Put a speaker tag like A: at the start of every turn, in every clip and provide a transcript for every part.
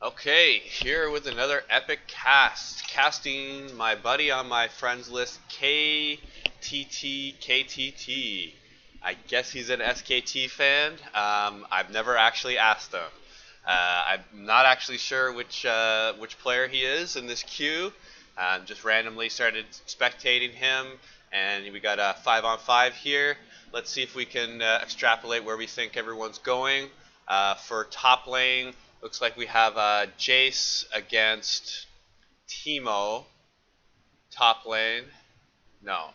A: Okay, here with another epic cast. Casting my buddy on my friends list, KTTKTT. I guess he's an SKT fan. I've never actually asked him. I'm not actually sure which player he is in this queue. Just randomly started spectating him, and we got a 5-on-5 here. Let's see if we can extrapolate where we think everyone's going. For top lane, looks like we have Jace against Teemo. Top lane. No.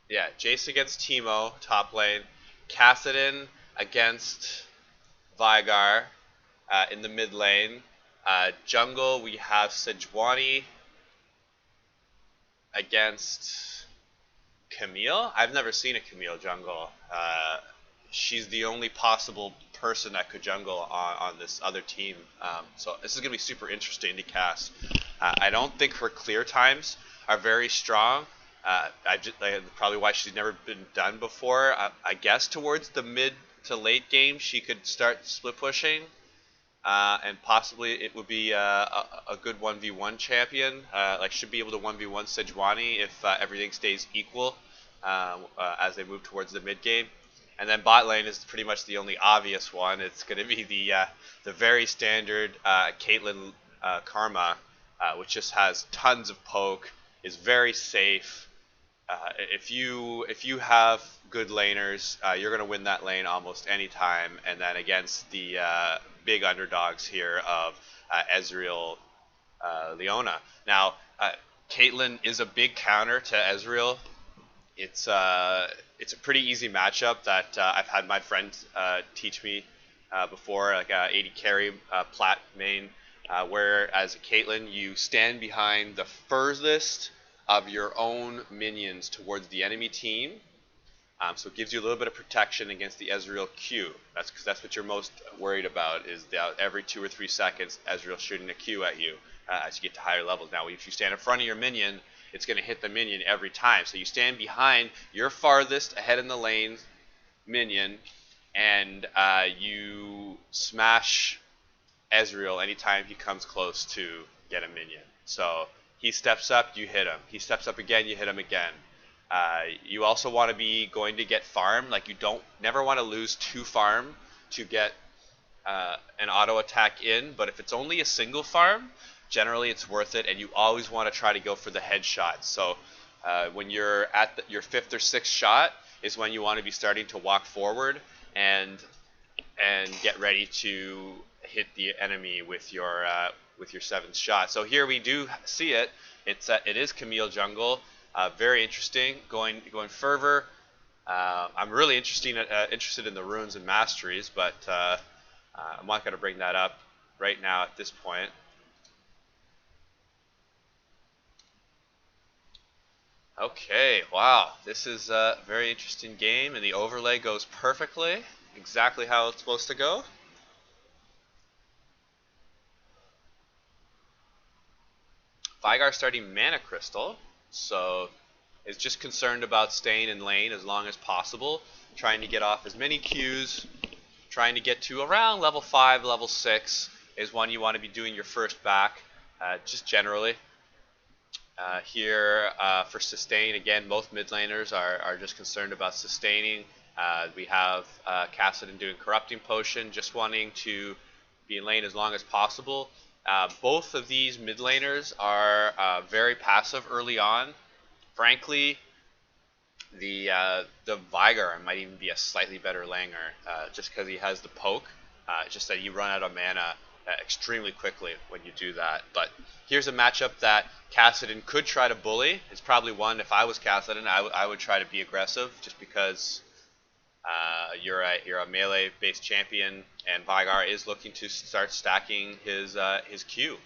A: Yeah, Jace against Teemo, top lane. Kassadin against veigar in the mid lane. Jungle, we have Sejuani against Camile. I've never seen a Camile jungle. She's the only possible person that could jungle on this other team. So this is going to be super interesting to cast. I don't think her clear times are very strong. Probably why she's never been done before. I guess towards the mid to late game she could start split pushing. And possibly it would be a good 1v1 champion. Should be able to 1v1 Sejuani if everything stays equal as they move towards the mid game. And then bot lane is pretty much the only obvious one. It's going to be the very standard Caitlyn Karma, which just has tons of poke, is very safe. If you have good laners, you're going to win that lane almost any time. And then against the big underdogs here of Ezreal, Leona. Now, Caitlyn is a big counter to Ezreal. It's a pretty easy matchup that I've had my friends teach me before, like 80 carry plat main, where as a Caitlyn you stand behind the furthest of your own minions towards the enemy team, so it gives you a little bit of protection against the Ezreal Q. That's what you're most worried about, is that every 2 or 3 seconds Ezreal shooting a Q at you as you get to higher levels. Now if you stand in front of your minion, it's going to hit the minion every time. So you stand behind your farthest ahead in the lane minion, and you smash Ezreal anytime he comes close to get a minion. So he steps up, you hit him. He steps up again, you hit him again. You also want to be going to get farm. Like, you never want to lose 2 farm to get an auto attack in, but if it's only a single farm, generally it's worth it, and you always want to try to go for the headshot. So when you're at your 5th or 6th shot is when you want to be starting to walk forward and get ready to hit the enemy with your 7th shot. So here we do see it. It is Camile jungle. Very interesting. Going fervor. I'm really interested in the runes and masteries, but I'm not going to bring that up right now at this point. Okay, wow, this is a very interesting game, and the overlay goes perfectly, exactly how it's supposed to go. Veigar starting Mana Crystal, so is just concerned about staying in lane as long as possible, trying to get off as many Qs, trying to get to around level 5, level 6 is when you want to be doing your first back, just generally. Here for sustain, again, both mid laners are just concerned about sustaining. We have Kassadin doing Corrupting Potion, just wanting to be in lane as long as possible. Both of these mid laners are very passive early on. Frankly, the Veigar might even be a slightly better laner, just because he has the poke. It's just that you run out of mana extremely quickly when you do that. But here's a matchup that Kassadin could try to bully. It's probably one, if I was Kassadin, I would try to be aggressive, just because you're a melee based champion, and Veigar is looking to start stacking his Q,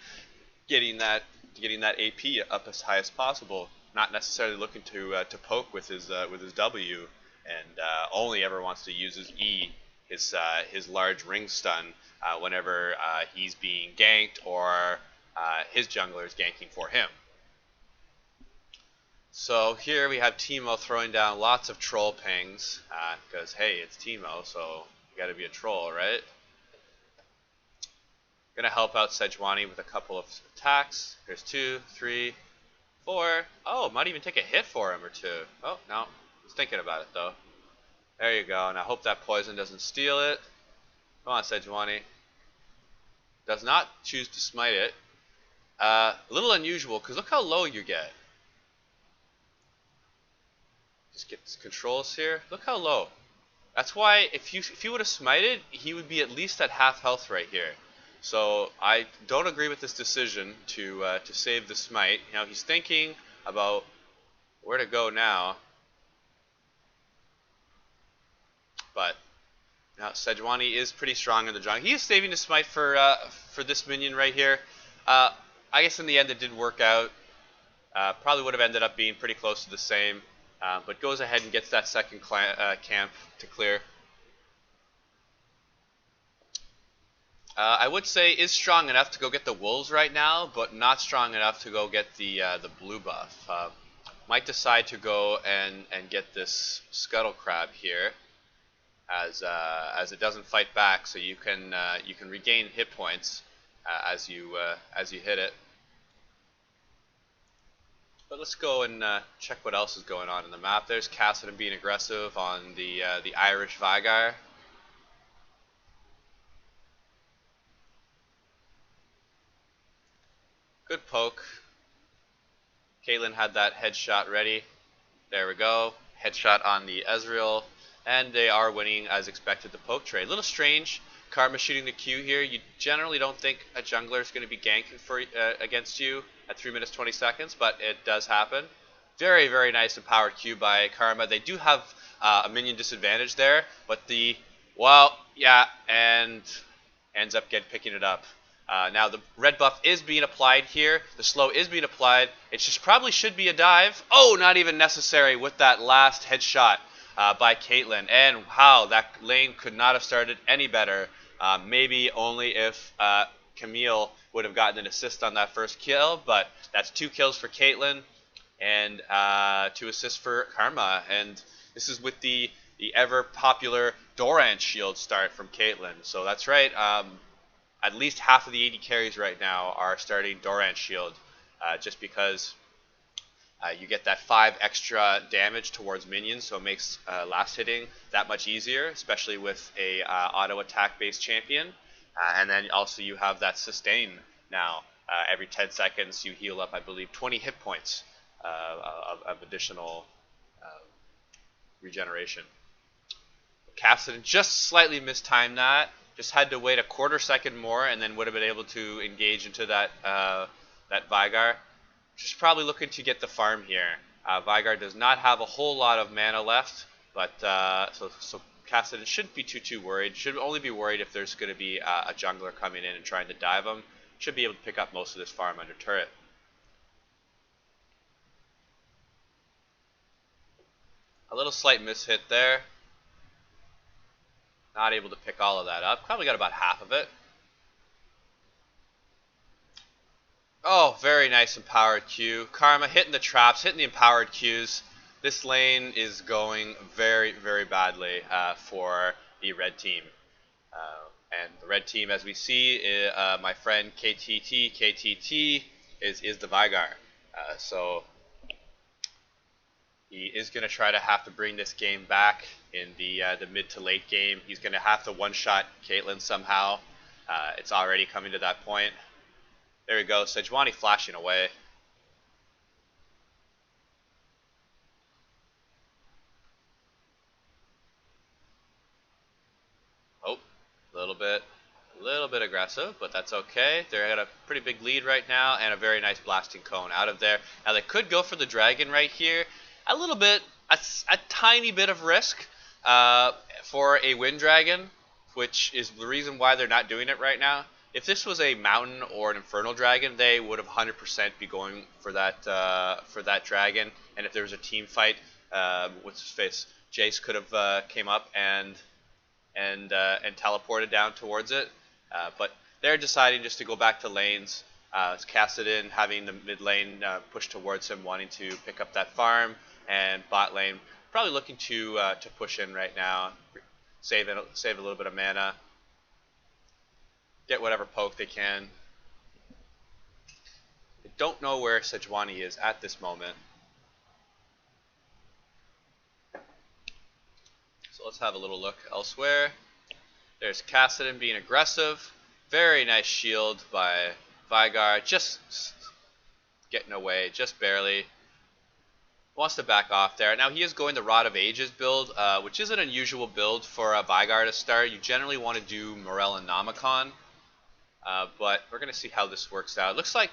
A: getting that AP up as high as possible. Not necessarily looking to poke with his W, and only ever wants to use his E, his large ring stun, whenever he's being ganked or his jungler is ganking for him. So here we have Teemo throwing down lots of troll pings, because hey, it's Teemo, so you gotta be a troll, right? Gonna help out Sejuani with a couple of attacks. Here's 2, 3, 4. Oh, might even take a hit for him or two. Oh, no. He's thinking about it, though. There you go. And I hope that poison doesn't steal it. Come on, Sejuani. Does not choose to smite it. A little unusual, because look how low you get. Just get his controls here. Look how low. That's why if you would have smited, he would be at least at half health right here. So I don't agree with this decision to save the smite. You know, he's thinking about where to go now. But now Sejuani is pretty strong in the jungle. He is saving the smite for this minion right here. I guess in the end it did work out. Probably would have ended up being pretty close to the same. But goes ahead and gets that second camp to clear. I would say is strong enough to go get the wolves right now, but not strong enough to go get the blue buff. Might decide to go and get this scuttle crab here, as it doesn't fight back, so you can regain hit points as you hit it. But let's go and check what else is going on in the map. There's Cassidy being aggressive on the Irish veigar. Good poke. Caitlyn had that headshot ready. There we go. Headshot on the Ezreal. And they are winning as expected the poke trade. A little strange. Karma shooting the Q here. You generally don't think a jungler is going to be ganking against you at 3 minutes 20 seconds, but it does happen. Very, very nice empowered Q by Karma. They do have a minion disadvantage there, but and ends up picking it up. Now the red buff is being applied here. The slow is being applied. It just probably should be a dive. Oh, not even necessary with that last headshot by Caitlyn. And wow, that lane could not have started any better. Maybe only if Camile would have gotten an assist on that first kill, but that's 2 kills for Caitlyn and 2 assists for Karma. And this is with the ever popular Doran shield start from Caitlyn. So that's right. At least half of the 80 carries right now are starting Doran shield, just because you get that 5 extra damage towards minions, so it makes last hitting that much easier, especially with a auto attack based champion. And then also you have that sustain now. Every 10 seconds you heal up, I believe, 20 hit points of additional regeneration. Cassidy just slightly mistimed that. Just had to wait a quarter second more, and then would have been able to engage into that veigar. Just probably looking to get the farm here. Veigar does not have a whole lot of mana left, but so Cassidy shouldn't be too worried. Should only be worried if there's going to be a jungler coming in and trying to dive him. Should be able to pick up most of this farm under turret. A little slight mishit there. Not able to pick all of that up. Probably got about half of it. Oh, very nice empowered Q. Karma hitting the traps, hitting the empowered Qs. This lane is going very, very badly for the red team. And the red team, as we see, my friend KTTKTT is the veigar. So he is going to try to have to bring this game back in the mid to late game. He's going to have to one-shot Caitlyn somehow. It's already coming to that point. There we go. Sejuani flashing away. Oh, a little bit aggressive, but that's okay. They're at a pretty big lead right now, and a very nice blasting cone out of there. Now they could go for the dragon right here. A little bit, a tiny bit of risk for a wind dragon, which is the reason why they're not doing it right now. If this was a mountain or an infernal dragon, they would have 100% be going for that dragon. And if there was a team fight, what's his face, Jace could have came up and teleported down towards it. But they're deciding just to go back to lanes. Cassidy having the mid lane push towards him, wanting to pick up that farm, and bot lane probably looking to push in right now, save a little bit of mana. get whatever poke they can. I don't know where Sejuani is at this moment. So let's have a little look elsewhere. There's Kassadin being aggressive. Very nice shield by veigar. Just getting away, just barely. Wants to back off there. Now he is going the Rod of Ages build, which is an unusual build for a veigar to start. You generally want to do Morel and Namicon, but we're going to see how this works out. It looks like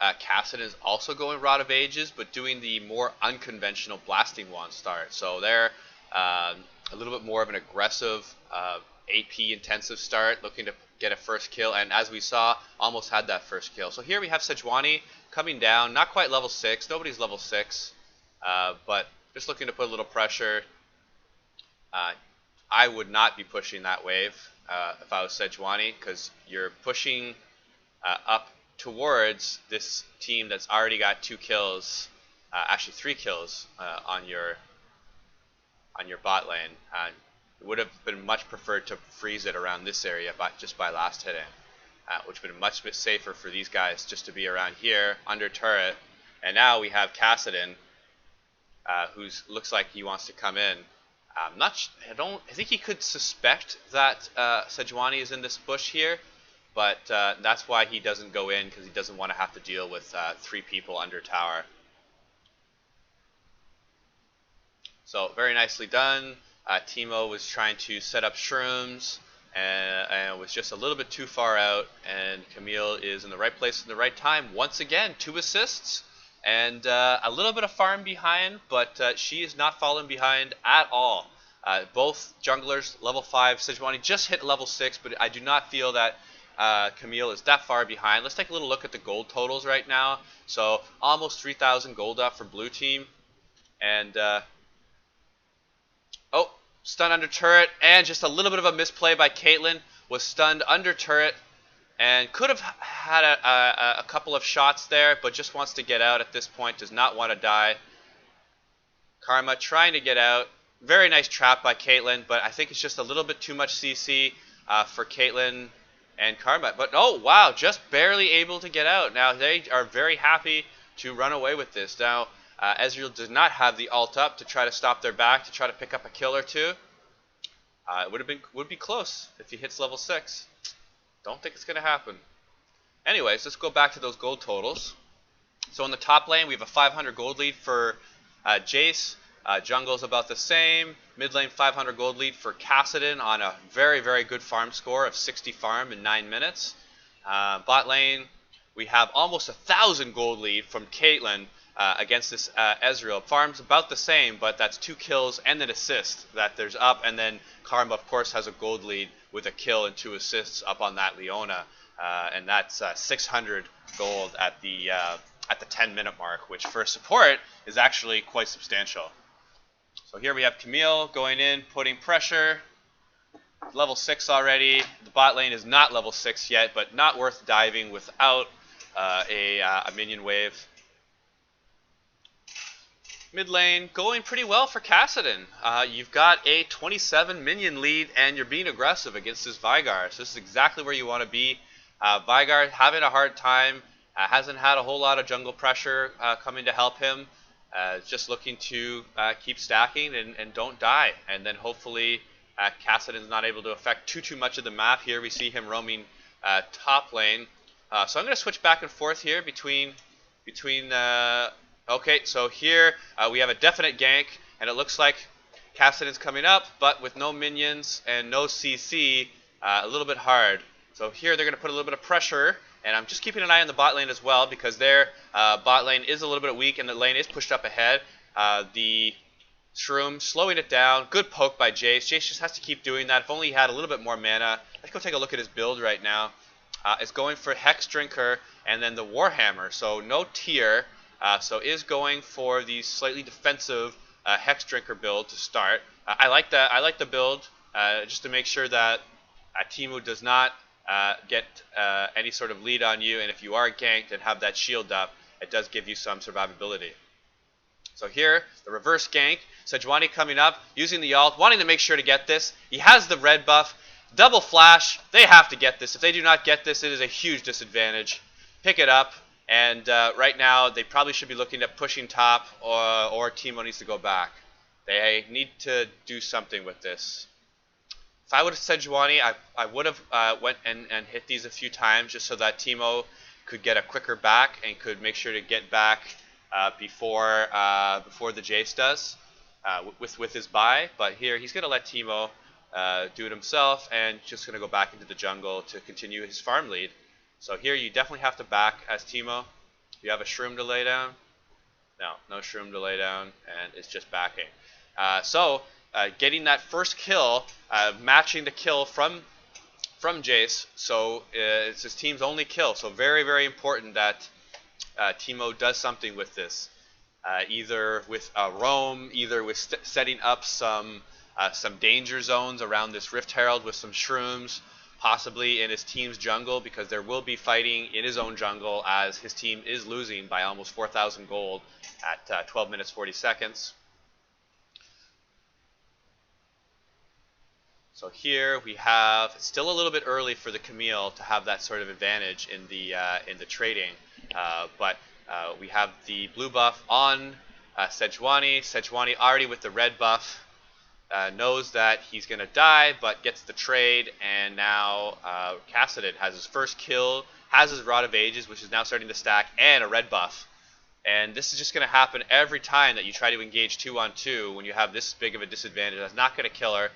A: Kassadin is also going Rod of Ages, but doing the more unconventional Blasting Wand start. So they're a little bit more of an aggressive, AP intensive start, looking to get a first kill, and as we saw, almost had that first kill. So here we have Sejuani coming down, not quite level 6, nobody's level 6, but just looking to put a little pressure. I would not be pushing that wave if I was Sejuani, because you're pushing up towards this team that's already got 2 kills, actually 3 kills on your bot lane. It would have been much preferred to freeze it around this area just by last hitting, which would have been much bit safer for these guys just to be around here under turret. And now we have Kassadin, who looks like he wants to come in. I think he could suspect that Sejuani is in this bush here, but that's why he doesn't go in, because he doesn't want to have to deal with 3 people under tower. So very nicely done. Teemo was trying to set up shrooms and was just a little bit too far out, and Camile is in the right place at the right time. Once again, 2 assists and a little bit of farm behind, but she is not falling behind at all. Both junglers level 5. Sejuani just hit level 6, but I do not feel that Camile is that far behind. Let's take a little look at the gold totals right now. So almost 3,000 gold up for blue team, and oh, stun under turret, and just a little bit of a misplay by Caitlyn. Was stunned under turret and could have had a couple of shots there, but just wants to get out at this point, does not want to die. Karma trying to get out. Very nice trap by Caitlyn, but I think it's just a little bit too much CC for Caitlyn and Karma. But oh wow, just barely able to get out. Now they are very happy to run away with this. Now Ezreal does not have the ult up to try to stop their back, to try to pick up a kill or 2. It would be close if he hits level 6. Don't think it's going to happen. Anyways, let's go back to those gold totals. So in the top lane, we have a 500 gold lead for Jace. Jungle's about the same. Mid lane, 500 gold lead for Kassadin on a very, very good farm score of 60 farm in 9 minutes. Bot lane, we have almost 1,000 gold lead from Caitlyn against this Ezreal. Farm's about the same, but that's 2 kills and an assist that there's up, and then Karma, of course, has a gold lead with a kill and 2 assists up on that Leona, and that's 600 gold at the 10-minute mark, which for support is actually quite substantial. So here we have Camile going in, putting pressure. Level 6 already. The bot lane is not level 6 yet, but not worth diving without a minion wave. Mid lane going pretty well for Kassadin. You've got a 27 minion lead, and you're being aggressive against this veigar. So this is exactly where you want to be. Veigar having a hard time. Hasn't had a whole lot of jungle pressure coming to help him. Just looking to keep stacking and don't die. And then hopefully Kassadin's not able to affect too much of the map. Here we see him roaming top lane. So I'm going to switch back and forth here between okay, so here we have a definite gank, and it looks like Kassadin's coming up, but with no minions and no CC, a little bit hard. So here they're going to put a little bit of pressure, and I'm just keeping an eye on the bot lane as well, because their bot lane is a little bit weak, and the lane is pushed up ahead. The Shroom slowing it down. Good poke by Jace. Jace just has to keep doing that. If only he had a little bit more mana. Let's go take a look at his build right now. It's going for Hex Drinker and then the Warhammer, so no tier. So is going for the slightly defensive Hex Drinker build to start. I like that. I like the build just to make sure that Teemo does not get any sort of lead on you, and if you are ganked and have that shield up, it does give you some survivability. So here, the reverse gank. Sejuani coming up, using the ult, wanting to make sure to get this. He has the red buff. Double flash. They have to get this. If they do not get this, it is a huge disadvantage. Pick it up. And right now, they probably should be looking at pushing top, or Teemo needs to go back. They need to do something with this. If I would have Sejuani, I would have went and hit these a few times just so that Teemo could get a quicker back and could make sure to get back before the Jace does with his buy. But here he's going to let Teemo do it himself and just going to go back into the jungle to continue his farm lead. So here you definitely have to back as Teemo. You have a shroom to lay down? No shroom to lay down, and it's just backing. Getting that first kill, matching the kill from Jace, so it's his team's only kill. So very, very important that Teemo does something with this, either with a roam, either with setting up some danger zones around this Rift Herald with some shrooms, possibly in his team's jungle, because there will be fighting in his own jungle as his team is losing by almost 4,000 gold at 12 minutes 40 seconds. So here we have, it's still a little bit early for the Camile to have that sort of advantage in the trading, but we have the blue buff on Sejuani. Sejuani already with the red buff, knows that he's going to die, but gets the trade, and now Kassadin has his first kill, has his Rod of Ages, which is now starting to stack, and a red buff. And this is just going to happen every time that you try to engage 2-on-2 when you have this big of a disadvantage. That's not going to kill her.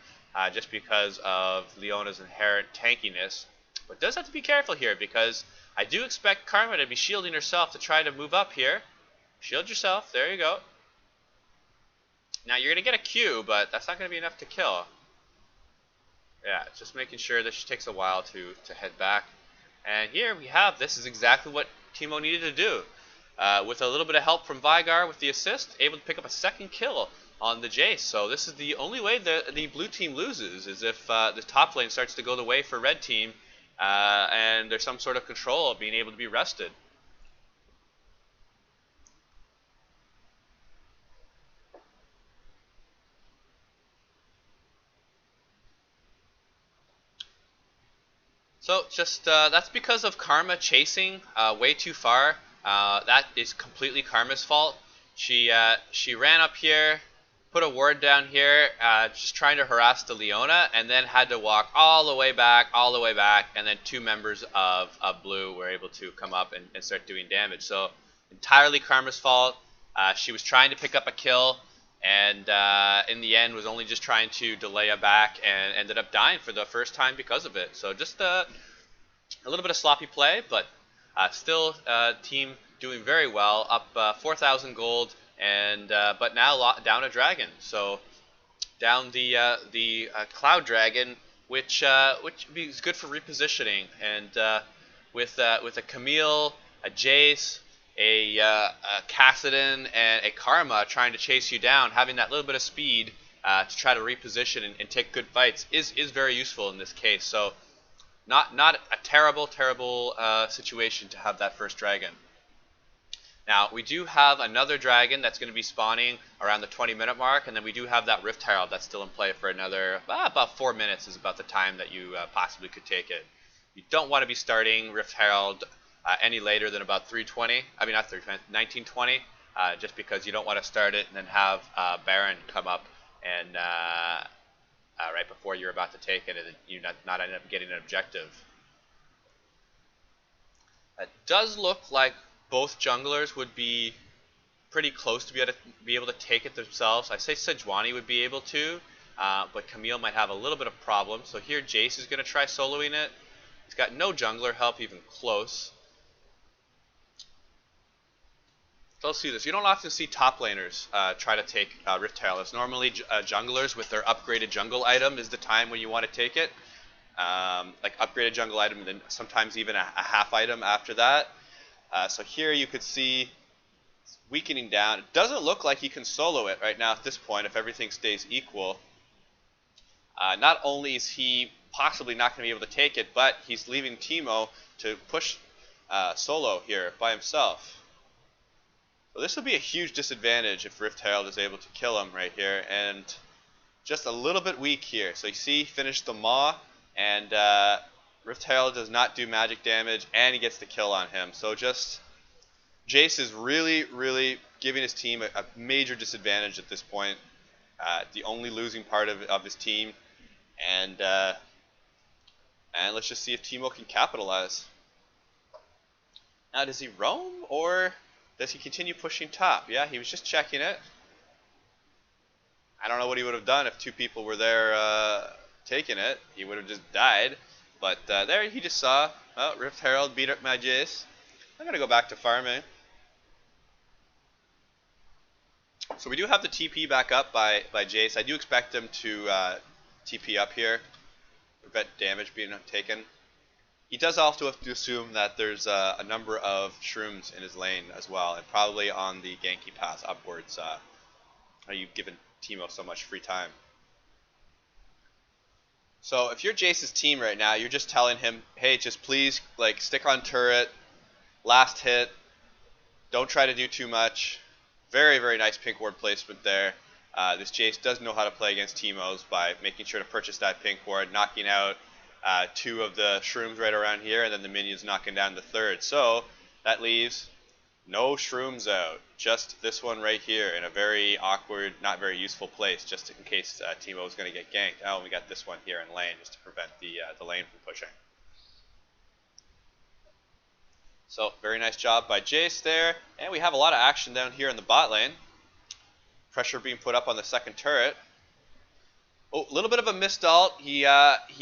A: Just because of Leona's inherent tankiness. But does have to be careful here, because I do expect Karma to be shielding herself to try to move up here. Shield yourself. There you go. Now you're going to get a Q, but that's not going to be enough to kill. Yeah, just making sure that she takes a while to head back. And here we have, this is exactly what Teemo needed to do. With a little bit of help from Veigar with the assist, able to pick up a second kill on the Jace. So this is the only way that the blue team loses, is if the top lane starts to go the way for red team, and there's some sort of control of being able to be rested. So just that's because of Karma chasing way too far. That is completely Karma's fault. She ran up here, put a ward down here, just trying to harass the Leona, and then had to walk all the way back, and then two members of blue were able to come up and start doing damage. So entirely Karma's fault. She was trying to pick up a kill, and in the end was only just trying to delay a back, and ended up dying for the first time because of it. So just a little bit of sloppy play, but still team doing very well, up 4,000 gold. And but now down a dragon, so down the cloud dragon, which is good for repositioning. And with a Camile, a Jace, a Kassadin, and a Karma trying to chase you down, having that little bit of speed to try to reposition and take good fights is very useful in this case. So not a terrible situation to have that first dragon. Now, we do have another dragon that's going to be spawning around the 20-minute mark, and then we do have that Rift Herald that's still in play for another, about 4 minutes is about the time that you possibly could take it. You don't want to be starting Rift Herald any later than about 3:20, I mean not 3:20, 19:20, just because you don't want to start it and then have Baron come up and right before you're about to take it, and you not end up getting an objective. It does look like both junglers would be pretty close to be able to take it themselves. I say Sejuani would be able to, but Camile might have a little bit of problem. So here Jace is going to try soloing it. He's got no jungler help even close. So let's see this. You don't often see top laners try to take Rift Herald. It's normally junglers with their upgraded jungle item is the time when you want to take it. Like upgraded jungle item, and then sometimes even a half item after that. So here you could see weakening down. It doesn't look like he can solo it right now at this point if everything stays equal. Not only is he possibly not going to be able to take it, but he's leaving Teemo to push solo here by himself. So this will be a huge disadvantage if Rift Herald is able to kill him right here, and just a little bit weak here. So you see, finished the Maw, And Rift Herald does not do magic damage, and he gets the kill on him. So just Jace is really, really giving his team a major disadvantage at this point. The only losing part of his team, and let's just see if Teemo can capitalize. Now, does he roam, or does he continue pushing top? Yeah, he was just checking it. I don't know what he would have done if two people were there taking it. He would have just died. But there he just saw, oh, Rift Herald beat up my Jace. I'm going to go back to farming. So we do have the TP back up by Jace. I do expect him to TP up here, prevent damage being taken. He does also have to assume that there's a number of shrooms in his lane as well, and probably on the Genki path upwards. You've given Teemo so much free time. So if you're Jace's team right now, you're just telling him, hey, just please like stick on turret, last hit, don't try to do too much. Very, very nice pink ward placement there. This Jace does know how to play against Teemos by making sure to purchase that pink ward, knocking out two of the shrooms right around here, and then the minions knocking down the third. So that leaves no shrooms out, just this one right here in a very awkward, not very useful place, just in case Teemo is going to get ganked. Oh, and we got this one here in lane just to prevent the lane from pushing. So very nice job by Jace there, and we have a lot of action down here in the bot lane. Pressure being put up on the second turret. Oh, a little bit of a missed ult. He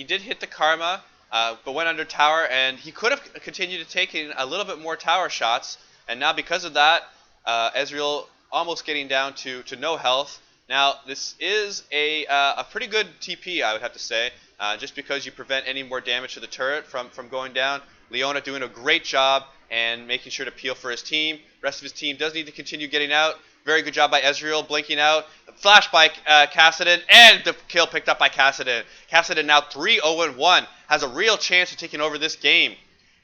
A: did hit the Karma, but went under tower, and he could have continued to take in a little bit more tower shots. And now because of that, Ezreal almost getting down to no health. Now this is a pretty good TP, I would have to say, just because you prevent any more damage to the turret from going down. Leona doing a great job and making sure to peel for his team. Rest of his team does need to continue getting out. Very good job by Ezreal, blinking out. Flash by Kassadin, and the kill picked up by Kassadin. Kassadin now 3-0-1, has a real chance of taking over this game.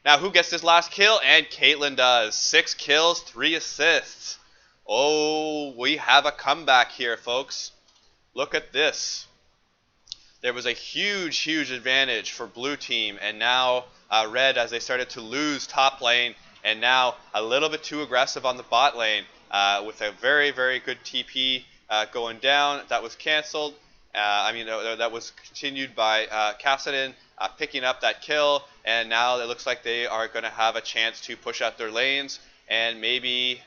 A: Now who gets this last kill? And Caitlyn does. 6 kills, 3 assists. Oh, we have a comeback here, folks. Look at this. There was a huge, huge advantage for blue team, and now red, as they started to lose top lane, and now a little bit too aggressive on the bot lane with a very, very good TP going down. That was canceled. That was continued by Kassadin picking up that kill, and now it looks like they are going to have a chance to push out their lanes, and maybe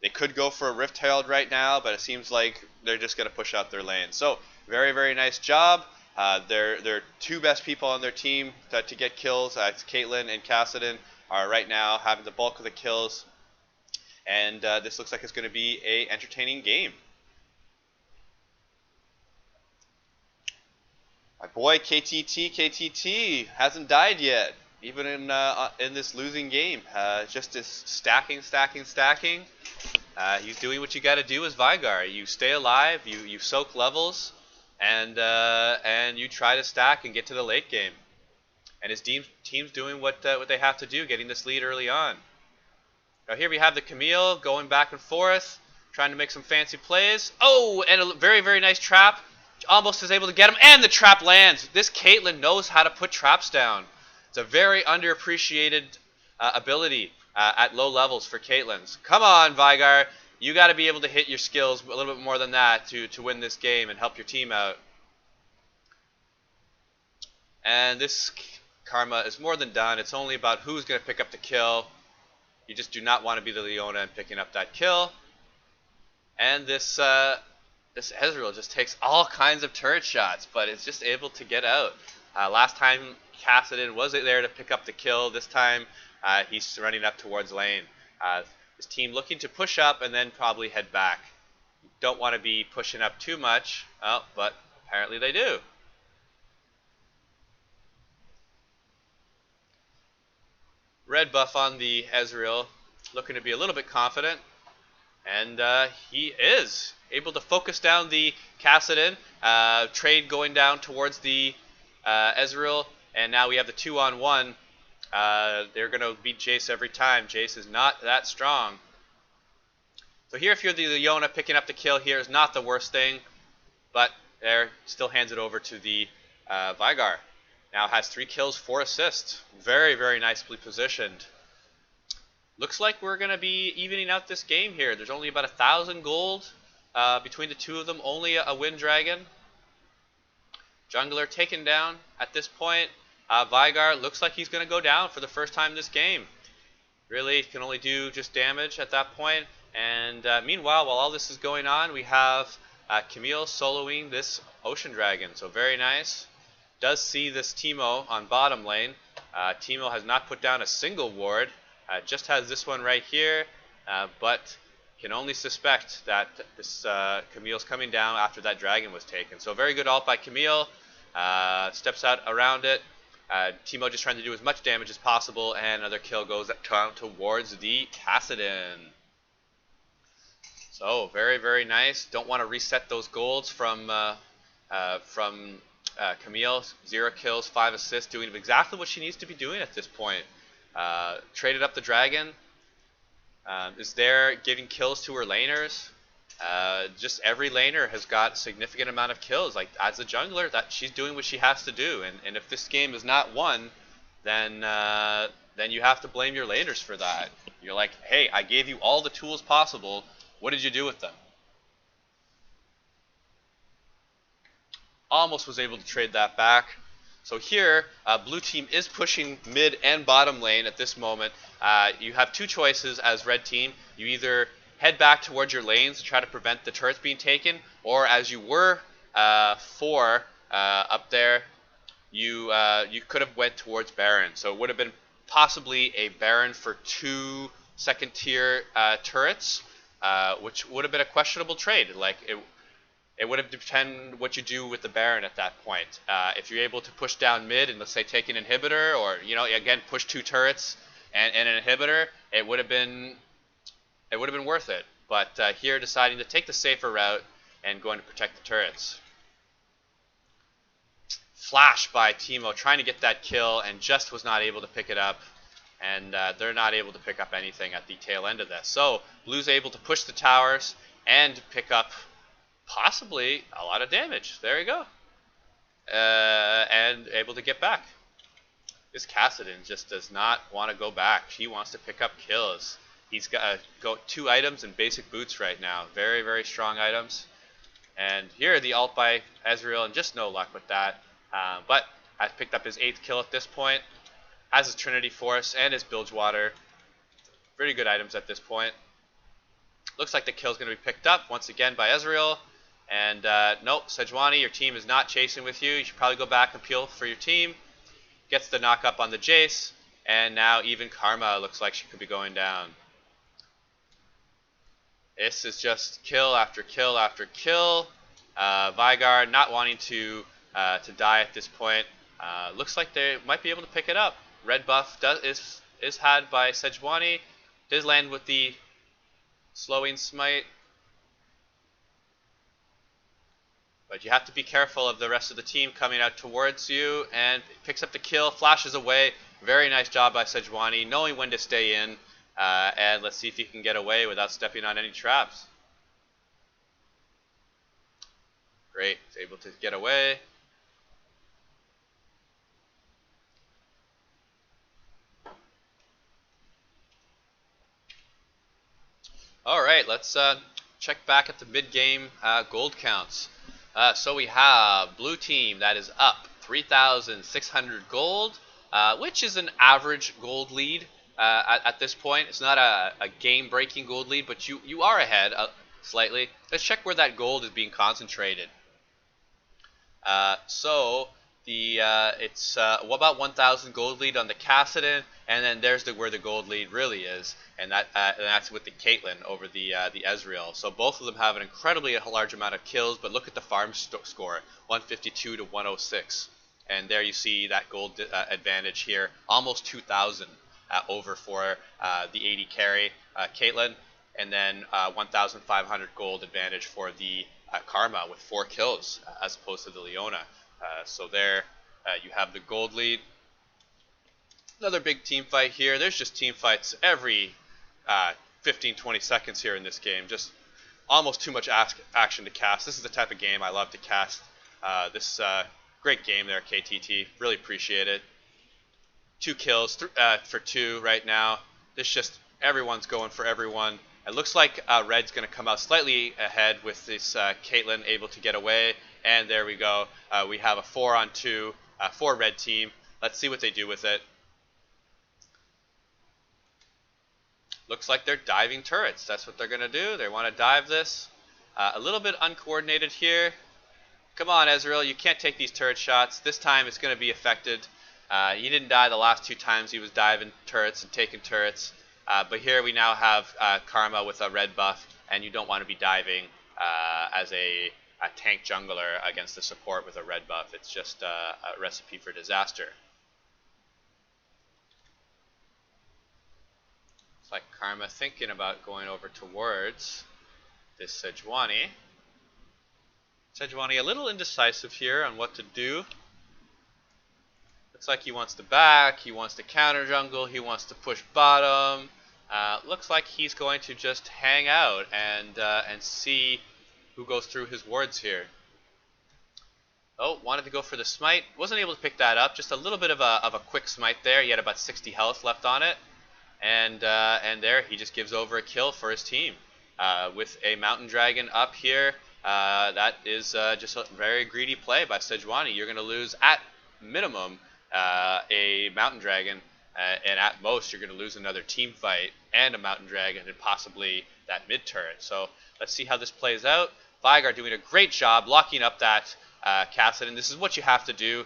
A: they could go for a Rift Herald right now, but it seems like they're just going to push out their lane. So very, very nice job. Their two best people on their team to get kills, Caitlyn and Kassadin, are right now having the bulk of the kills, and this looks like it's going to be a entertaining game. My boy KTTKTT hasn't died yet, even in this losing game. Just is stacking. He's doing what you got to do as Veigar. You stay alive, you soak levels, and you try to stack and get to the late game. And his team's doing what they have to do, getting this lead early on. Now here we have the Camile going back and forth, trying to make some fancy plays. Oh, and a very, very nice trap. Almost is able to get him, and the trap lands. This Caitlyn knows how to put traps down. It's a very underappreciated ability at low levels for Caitlyn's. Come on, Veigar. You got to be able to hit your skills a little bit more than that to win this game and help your team out. And this Karma is more than done. It's only about who's going to pick up the kill. You just do not want to be the Leona and picking up that kill. And this Ezreal just takes all kinds of turret shots, but it's just able to get out. Last time Kassadin was there to pick up the kill. This time he's running up towards lane. His team looking to push up and then probably head back. Don't want to be pushing up too much, but apparently they do. Red buff on the Ezreal, looking to be a little bit confident, and he is able to focus down the Kassadin. Trade going down towards the Ezreal, and now we have the 2-on-1. They're going to beat Jace every time. Jace is not that strong. So here, if you're the Leona, picking up the kill here is not the worst thing, but there still hands it over to the Veigar. Now has 3 kills, 4 assists. Very, very nicely positioned. Looks like we're going to be evening out this game here. There's only about 1,000 gold between the two of them. Only a Wind Dragon. Jungler taken down at this point. Veigar looks like he's going to go down for the first time this game. Really can only do just damage at that point. And meanwhile, while all this is going on, we have Camile soloing this Ocean Dragon. So very nice. Does see this Teemo on bottom lane. Teemo has not put down a single ward. Just has this one right here, but can only suspect that this Camile's coming down after that dragon was taken. So very good ult by Camile. Steps out around it. Teemo just trying to do as much damage as possible, and another kill goes down towards the Kassadin. So very, very nice. Don't want to reset those golds from Camile. 0 kills, 5 assists, doing exactly what she needs to be doing at this point. Traded up the dragon. Is there giving kills to her laners? Just every laner has got a significant amount of kills. Like as a jungler, that she's doing what she has to do. And if this game is not won, then you have to blame your laners for that. You're like, hey, I gave you all the tools possible. What did you do with them? Almost was able to trade that back. So here, blue team is pushing mid and bottom lane at this moment. You have 2 choices as red team. You either head back towards your lanes to try to prevent the turrets being taken, or as you were 4 up there, you could have went towards Baron. So it would have been possibly a Baron for 2 second tier turrets, which would have been a questionable trade. Like it would have depended what you do with the Baron at that point. If you're able to push down mid and let's say take an inhibitor, or again push 2 turrets and an inhibitor, it would have been worth it. But here deciding to take the safer route and going to protect the turrets. Flash by Teemo trying to get that kill and just was not able to pick it up. And they're not able to pick up anything at the tail end of this. So blue's able to push the towers and pick up possibly a lot of damage. There you go. And able to get back. This Kassadin just does not want to go back. He wants to pick up kills. He's got 2 items and basic boots right now. Very, very strong items. And here the ult by Ezreal, and just no luck with that. But has picked up his 8th kill at this point. Has his Trinity Force and his Bilgewater. Pretty good items at this point. Looks like the kill is going to be picked up once again by Ezreal. And nope, Sejuani, your team is not chasing with you. You should probably go back and peel for your team. Gets the knock up on the Jace. And now even Karma looks like she could be going down. This is just kill after kill after kill. Veigar not wanting to die at this point. Looks like they might be able to pick it up. Red buff is had by Sejuani. Does land with the slowing smite. But you have to be careful of the rest of the team coming out towards you, and picks up the kill, flashes away. Very nice job by Sejuani, knowing when to stay in. And let's see if he can get away without stepping on any traps. Great, he's able to get away. Alright, let's check back at the mid-game gold counts. So we have blue team that is up 3,600 gold, which is an average gold lead at this point. It's not a game-breaking gold lead, but you are ahead slightly. Let's check where that gold is being concentrated. So it's about 1,000 gold lead on the Kassadin, and then there's where the gold lead really is, and that's with the Caitlyn over the Ezreal. So both of them have an incredibly large amount of kills, but look at the farm score, 152 to 106, and there you see that gold advantage here, almost 2,000 over for the 80 carry Caitlyn, and then 1,500 gold advantage for the Karma with 4 kills as opposed to the Leona. So there you have the gold lead. Another big team fight here. There's just team fights every 15-20 seconds here in this game. Just almost too much action to cast. This is the type of game I love to cast. This Great game there, KTT. Really appreciate it. 2 kills for 2 right now. This just, everyone's going for everyone. It looks like Red's going to come out slightly ahead with this Caitlyn able to get away. And there we go. We have a 4-on-2 for Red team. Let's see what they do with it. Looks like they're diving turrets. That's what they're going to do. They want to dive this. A little bit uncoordinated here. Come on, Ezreal. You can't take these turret shots. This time it's going to be affected. He didn't die the last 2 times he was diving turrets and taking turrets. But here we now have Karma with a red buff, and you don't want to be diving as a tank jungler against the support with a red buff. It's just a recipe for disaster. It's like Karma thinking about going over towards this Sejuani. Sejuani a little indecisive here on what to do. Looks like he wants to back, he wants to counter jungle, he wants to push bottom. Looks like he's going to just hang out and see who goes through his wards here. Oh, wanted to go for the smite. Wasn't able to pick that up. Just a little bit of a quick smite there. He had about 60 health left on it. And there, he just gives over a kill for his team. With a Mountain Dragon up here, that is just a very greedy play by Sejuani. You're going to lose, at minimum, a Mountain Dragon, and at most you're going to lose another team fight and a Mountain Dragon and possibly that mid turret. So let's see how this plays out. veigar doing a great job locking up that Kassadin. This is what you have to do.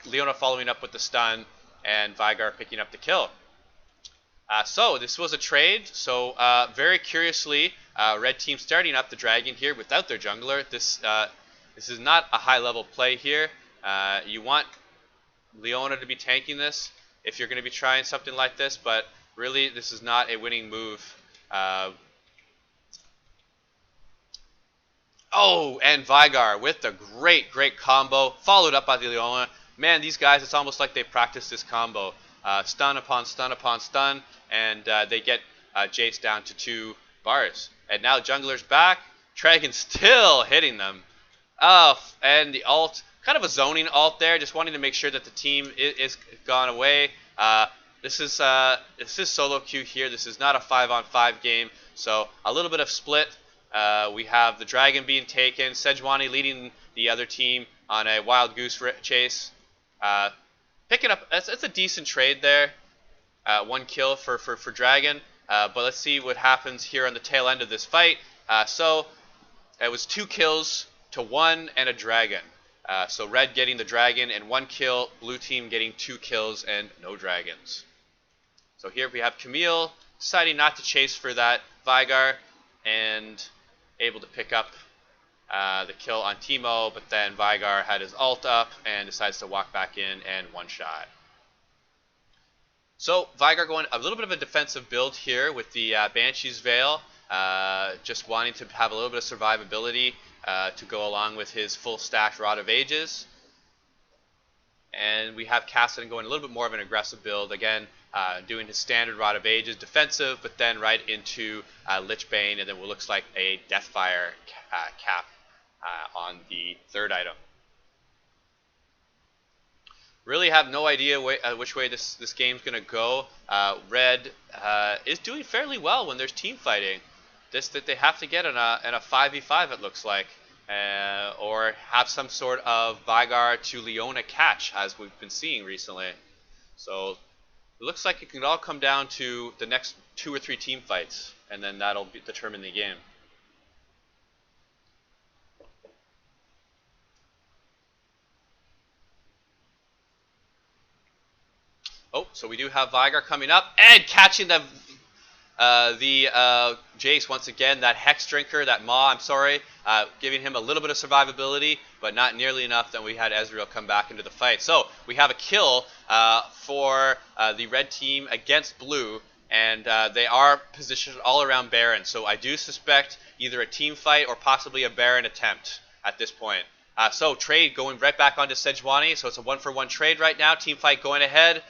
A: Leona following up with the stun and veigar picking up the kill. So this was a trade. So very curiously, red team starting up the dragon here without their jungler. This is not a high level play here. You want Leona to be tanking this if you're going to be trying something like this, but really this is not a winning move. Oh, and veigar with the great combo, followed up by the Leona. Man, these guys, it's almost like they practiced this combo. Stun upon stun upon stun, and they get Jace down to 2 bars. And now jungler's back. Dragon still hitting them. And the ult, kind of a zoning ult there, just wanting to make sure that the team is gone away. This is solo queue here. This is not a 5-on-5 game, so a little bit of split. We have the dragon being taken, Sejuani leading the other team on a wild goose chase. Picking up, it's a decent trade there. 1 kill for dragon. But let's see what happens here on the tail end of this fight. So it was 2 kills to 1 and a dragon. So red getting the dragon and 1 kill, blue team getting 2 kills and no dragons. So here we have Camile deciding not to chase for that veigar and able to pick up the kill on Teemo, but then veigar had his ult up and decides to walk back in and one-shot. So veigar going a little bit of a defensive build here with the Banshee's Veil, just wanting to have a little bit of survivability to go along with his full stacked Rod of Ages. And we have Kassadin going a little bit more of an aggressive build, again doing his standard Rod of Ages, defensive, but then right into Lich Bane, and then what looks like a Deathfire cap on the 3rd item. Really have no idea which way this game's going to go. Red is doing fairly well when there's team fighting. That they have to get in a 5v5, it looks like, or have some sort of veigar to Leona catch, as we've been seeing recently. So it looks like it can all come down to the next 2 or 3 team fights, and then that'll determine the game. Oh, so we do have veigar coming up and catching the Jace once again. That Hex Drinker, that Maw, I'm sorry, giving him a little bit of survivability, but not nearly enough that we had Ezreal come back into the fight. So we have a kill for the red team against blue, and they are positioned all around Baron. So I do suspect either a team fight or possibly a Baron attempt at this point. So trade going right back onto Sejuani. So it's a 1-for-1 trade right now. Team fight going ahead.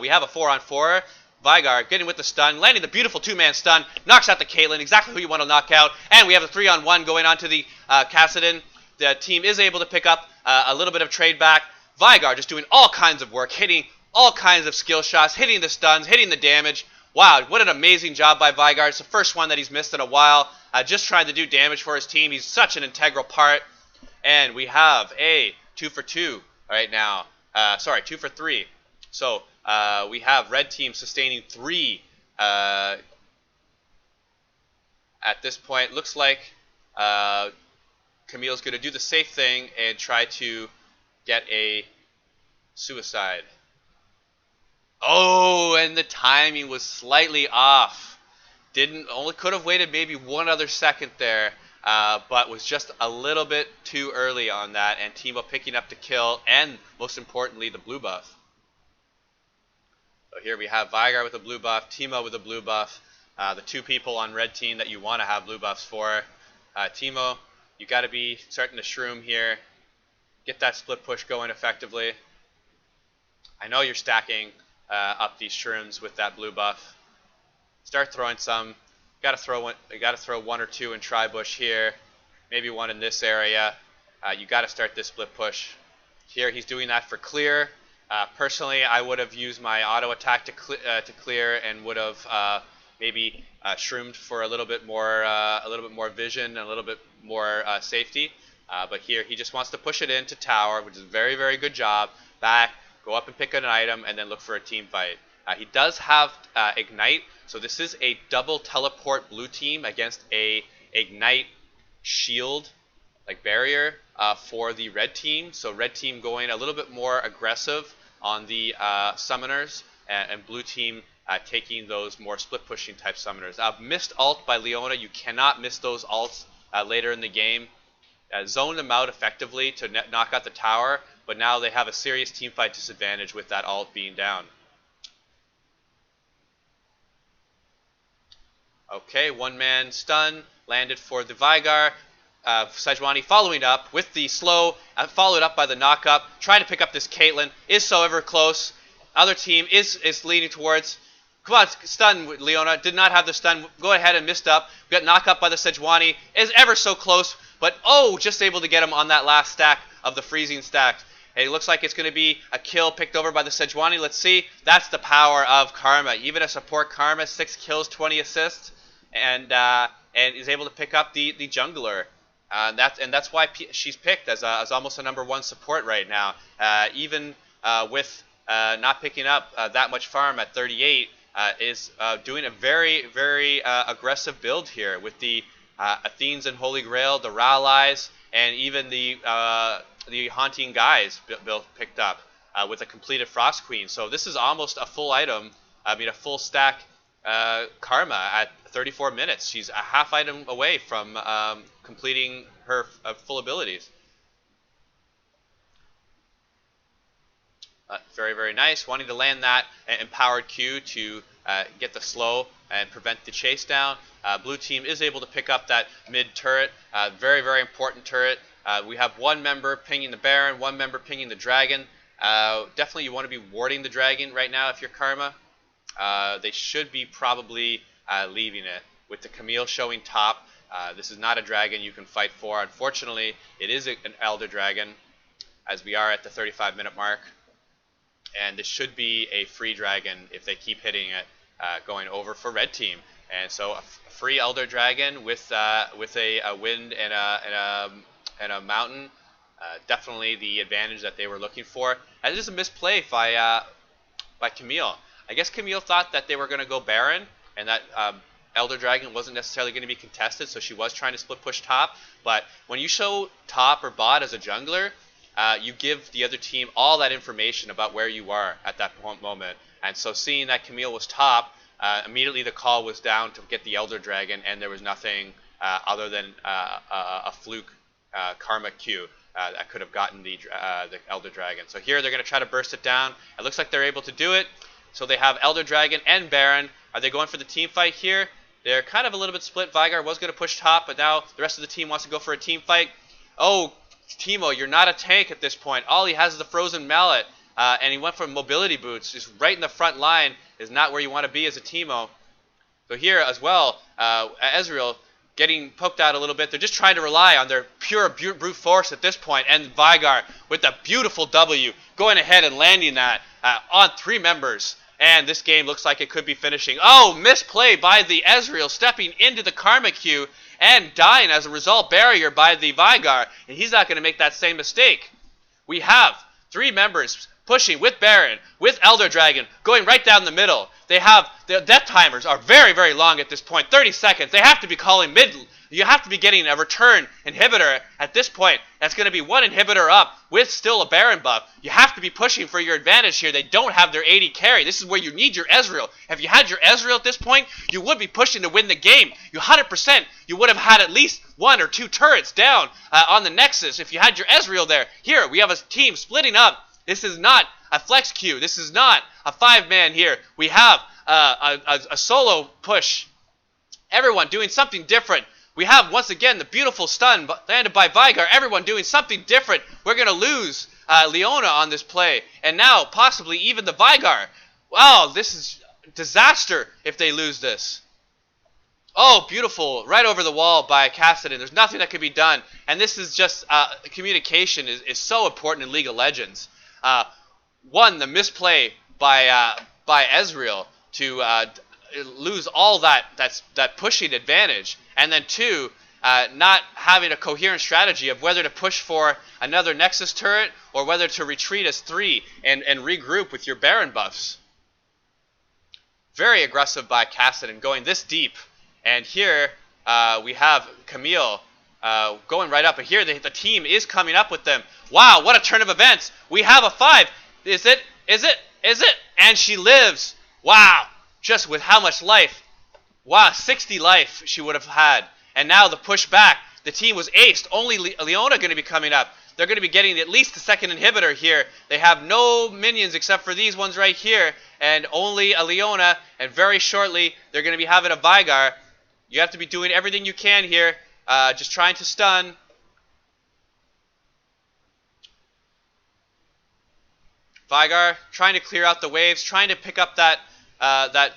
A: We have a 4-on-4. veigar getting with the stun, landing the beautiful 2-man stun, knocks out the Caitlyn, exactly who you want to knock out. And we have a 3-on-1 going on to the Kassadin. The team is able to pick up a little bit of trade back. Veigar just doing all kinds of work, hitting all kinds of skill shots, hitting the stuns, hitting the damage. Wow, what an amazing job by Veigar. It's the first one that he's missed in a while. Just trying to do damage for his team. He's such an integral part. And we have a 2 for 2 right now. 2 for 3. So we have red team sustaining 3 at this point. Looks like Camile's going to do the safe thing and try to get a suicide. Oh, and the timing was slightly off. Could have waited maybe one other second there, but was just a little bit too early on that, and Teemo picking up the kill, and most importantly, the blue buff. So here we have Veigar with a blue buff, Teemo with a blue buff, the 2 people on red team that you want to have blue buffs for. Teemo, you got to be starting to shroom here. Get that split push going effectively. I know you're stacking up these shrooms with that blue buff. Start throwing some. You got to throw 1 or 2 in tri-bush here. Maybe 1 in this area. You got to start this split push. Here he's doing that for clear. Personally, I would have used my auto attack to clear and would have maybe shroomed for a little bit more vision, a little bit more safety. But here he just wants to push it into tower, which is a very, very good job. Back, go up and pick an item, and then look for a team fight. He does have Ignite, so this is a double teleport blue team against a Ignite shield, like barrier, for the red team. So red team going a little bit more aggressive on the summoners, and blue team taking those more split pushing type summoners. Missed ult by Leona. You cannot miss those ults later in the game. Zoned them out effectively to knock out the tower, but now they have a serious teamfight disadvantage with that ult being down. Okay, 1-man stun landed for the Veigar. Sejuani following up with the slow, followed up by the knockup, trying to pick up this Caitlyn, is so ever close. Other team is leaning towards. Come on, stun, Leona. Did not have the stun. Go ahead and missed up. Got knocked up by the Sejuani. Is ever so close, but just able to get him on that last stack of the freezing stack. It looks like it's going to be a kill picked over by the Sejuani. Let's see. That's the power of Karma. Even a support Karma, 6 kills, 20 assists, and is able to pick up the jungler. That's why she's picked as almost a #1 support right now. Even with not picking up that much farm at 38, is doing a very, very aggressive build here with the Athenes and Holy Grail, the Rallies, and even the Haunting Guys picked up with a completed Frost Queen. So this is almost a full item, a full stack Karma at 34 minutes. She's a half item away from completing her full abilities. Very, very nice. Wanting to land that empowered Q to get the slow and prevent the chase down. Blue team is able to pick up that mid turret. Very, very important turret. We have 1 member pinging the Baron, 1 member pinging the Dragon. Definitely you want to be warding the Dragon right now if you're Karma. They should be probably leaving it. With the Camile showing top, this is not a Dragon you can fight for. Unfortunately, it is an Elder Dragon, as we are at the 35-minute mark. And this should be a free Dragon if they keep hitting it, going over for red team. And so a free Elder Dragon with a wind and a mountain, definitely the advantage that they were looking for. And this is a misplay by Camile. I guess Camile thought that they were going to go Baron, and that Elder Dragon wasn't necessarily going to be contested, so she was trying to split push top. But when you show top or bot as a jungler, you give the other team all that information about where you are at that moment. And so seeing that Camile was top, immediately the call was down to get the Elder Dragon, and there was nothing other than a fluke Karma Q that could have gotten the Elder Dragon. So here they're going to try to burst it down. It looks like they're able to do it. So they have Elder Dragon and Baron. Are they going for the team fight here? They're kind of a little bit split. Veigar was going to push top, but now the rest of the team wants to go for a team fight. Oh, Teemo, you're not a tank at this point. All he has is the Frozen Mallet, and he went for mobility boots. Just right in the front line is not where you want to be as a Teemo. So here as well, Ezreal getting poked out a little bit. They're just trying to rely on their pure brute force at this point. And veigar with a beautiful W going ahead and landing that on 3 members. And this game looks like it could be finishing. Oh, misplay by the Ezreal stepping into the Karma Q and dying as a result. Barrier by the veigar. And he's not going to make that same mistake. We have 3 members pushing with Baron, with Elder Dragon, going right down the middle. They have, the death timers are very, very long at this point, 30 seconds. They have to be calling mid, you have to be getting a return inhibitor at this point. That's going to be 1 inhibitor up with still a Baron buff. You have to be pushing for your advantage here. They don't have their AD carry. This is where you need your Ezreal. If you had your Ezreal at this point, you would be pushing to win the game. You 100%, you would have had at least 1 or 2 turrets down on the Nexus if you had your Ezreal there. Here, we have a team splitting up. This is not a flex queue. This is not a 5-man here. We have a solo push. Everyone doing something different. We have, once again, the beautiful stun landed by veigar. Everyone doing something different. We're going to lose Leona on this play. And now, possibly, even the veigar. Wow, this is disaster if they lose this. Oh, beautiful. Right over the wall by Kassadin. There's nothing that can be done. And this is just, communication is so important in League of Legends. 1, the misplay by Ezreal to lose all that pushing advantage, and then 2, not having a coherent strategy of whether to push for another Nexus turret or whether to retreat as 3 and regroup with your Baron buffs. Very aggressive by Kassadin going this deep, and here we have Camile going right up, and here the team is coming up with them. Wow, what a turn of events. We have a 5. Is it? And she lives. Wow, just with how much life. Wow, 60 life she would have had. And now the push back. The team was aced. Only Leona going to be coming up. They're going to be getting at least the 2nd inhibitor here. They have no minions except for these ones right here. And only a Leona. And very shortly, they're going to be having a veigar. You have to be doing everything you can here. Just trying to stun. veigar trying to clear out the waves, trying to pick up that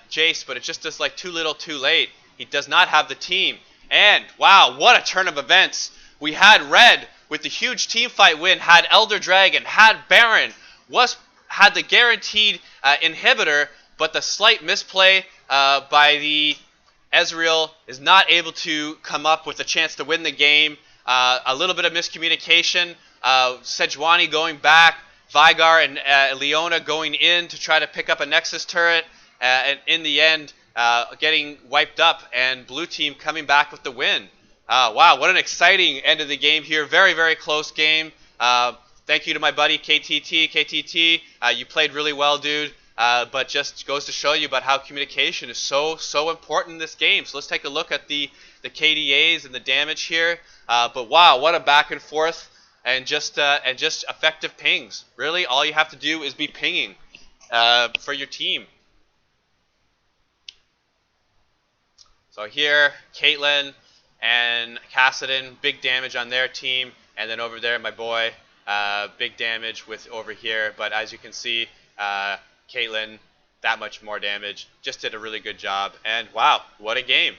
A: Jace, but it just is like too little too late. He does not have the team. And, wow, what a turn of events. We had Red with the huge team fight win, had Elder Dragon, had Baron, had the guaranteed inhibitor, but the slight misplay by the Ezreal is not able to come up with a chance to win the game. A little bit of miscommunication. Sejuani going back, veigar and Leona going in to try to pick up a Nexus turret, and in the end getting wiped up, and blue team coming back with the win. Wow, what an exciting end of the game here. Very, very close game. Thank you to my buddy KTT. You played really well, dude. But just goes to show you about how communication is so important in this game. So let's take a look at the KDAs and the damage here. But wow, what a back and forth, and just effective pings. Really, all you have to do is be pinging for your team. So here, Caitlyn and Kassadin, big damage on their team, and then over there, my boy, big damage with over here. But as you can see, Caitlyn, that much more damage. Just did a really good job. And wow, what a game.